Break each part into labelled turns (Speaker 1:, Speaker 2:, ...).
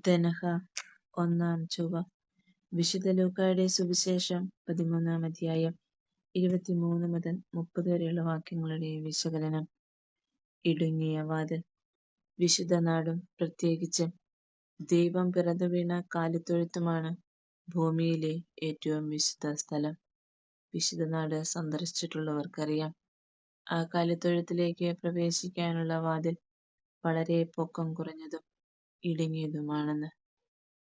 Speaker 1: ധനഹ ഒന്നാം ചൊവ്വ. വിശുദ്ധ ലൂക്കായുടെ സുവിശേഷം 13-ാം അധ്യായം 23 മുതൽ 30 വരെയുള്ള വാക്യങ്ങളുടെ വിശകലനം. ഇടുങ്ങിയ വാതിൽ. വിശുദ്ധ നാടും പ്രത്യേകിച്ച് ദൈവം പിറന്നു വീണ കാലിത്തൊഴുത്തുമാണ് ഭൂമിയിലെ ഏറ്റവും വിശുദ്ധ സ്ഥലം. വിശുദ്ധ നാട് സന്ദർശിച്ചിട്ടുള്ളവർക്കറിയാം, ആ കാലിത്തൊഴുത്തിലേക്ക് പ്രവേശിക്കാനുള്ള വാതിൽ വളരെ പൊക്കം കുറഞ്ഞതും ഇടുങ്ങിയതുമാണെന്ന്.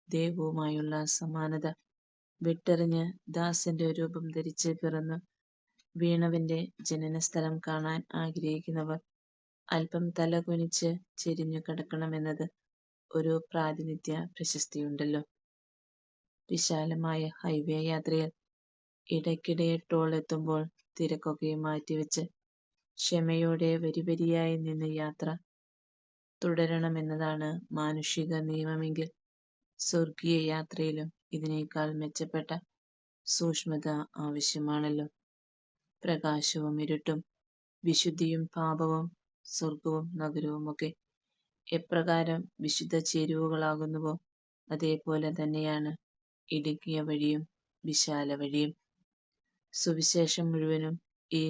Speaker 1: ദൈവവുമായുള്ള സമാനത വിട്ടെറിഞ്ഞ് ദാസന്റെ രൂപം ധരിച്ച് പിറന്നു വീണവന്റെ ജനനസ്ഥലം കാണാൻ ആഗ്രഹിക്കുന്നവർ അല്പം തലകുനിച്ച് ചെരിഞ്ഞു കിടക്കണമെന്നത് ഒരു പ്രാതിനിധ്യ പ്രശസ്തിയുണ്ടല്ലോ. വിശാലമായ ഹൈവേ യാത്രയിൽ ഇടയ്ക്കിടെ ടോൾ എത്തുമ്പോൾ തിരക്കൊക്കെ മാറ്റിവെച്ച് ക്ഷമയോടെ വരിവരിയായി നിന്ന് യാത്ര തുടരണമെന്നതാണ് മാനുഷിക നിയമമെങ്കിൽ, സ്വർഗീയ യാത്രയിലും ഇതിനേക്കാൾ മെച്ചപ്പെട്ട സൂക്ഷ്മത ആവശ്യമാണല്ലോ. പ്രകാശവും ഇരുട്ടും, വിശുദ്ധിയും പാപവും, സ്വർഗവും നഗരവുമൊക്കെ എപ്രകാരം വിശുദ്ധ ചേരുവകളാകുന്നുവോ അതേപോലെ തന്നെയാണ് ഇടുങ്ങിയ വഴിയും വിശാല വഴിയും. സുവിശേഷം മുഴുവനും ഈ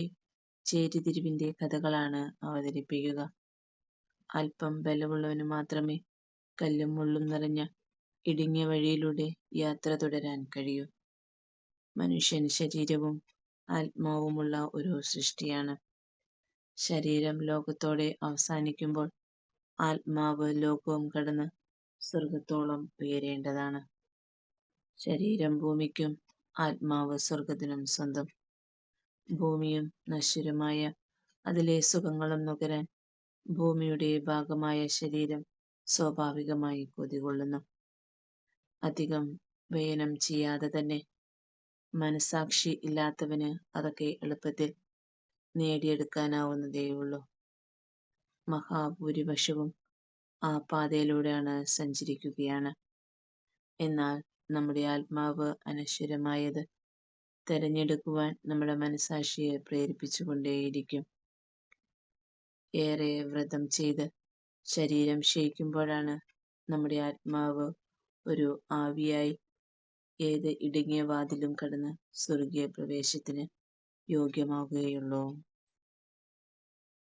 Speaker 1: ചേരിതിരിവിന്റെ കഥകളാണ് അവതരിപ്പിക്കുക. അല്പം ബലമുള്ളവന് മാത്രമേ കല്ലും മുള്ളും നിറഞ്ഞ ഇടുങ്ങിയ വഴിയിലൂടെ യാത്ര തുടരാൻ കഴിയൂ. മനുഷ്യൻ ശരീരവും ആത്മാവുമുള്ള ഒരു സൃഷ്ടിയാണ്. ശരീരം ലോകത്തോടെ അവസാനിക്കുമ്പോൾ ആത്മാവ് ലോകവും കടന്ന് സ്വർഗത്തോളം ഉയരേണ്ടതാണ്. ശരീരം ഭൂമിക്കും ആത്മാവ് സ്വർഗത്തിനും സ്വന്തം. ഭൂമിയും നശ്വരമായ അതിലെ സുഖങ്ങളും നുകരാൻ ഭൂമിയുടെ ഭാഗമായ ശരീരം സ്വാഭാവികമായി കൊതികൊള്ളുന്നു. അധികം വ്യയനം ചെയ്യാതെ തന്നെ മനസാക്ഷി ഇല്ലാത്തവന് അതൊക്കെ എളുപ്പത്തിൽ നേടിയെടുക്കാനാവുന്നതേയുള്ളൂ. മഹാഭൂരിപക്ഷവും ആ പാതയിലൂടെയാണ് സഞ്ചരിക്കുകയാണ്. എന്നാൽ നമ്മുടെ ആത്മാവ് അനശ്വരമായത് തെരഞ്ഞെടുക്കുവാൻ നമ്മുടെ മനസാക്ഷിയെ പ്രേരിപ്പിച്ചുകൊണ്ടേയിരിക്കും. ഏറെ വ്രതം ചെയ്ത് ശരീരം ക്ഷയിക്കുമ്പോഴാണ് നമ്മുടെ ആത്മാവ് ഒരു ആവിയായി ഏത് ഇടുങ്ങിയ വാതിലും കടന്ന് സ്വർഗീയ പ്രവേശത്തിന് യോഗ്യമാകുകയുള്ളൂ.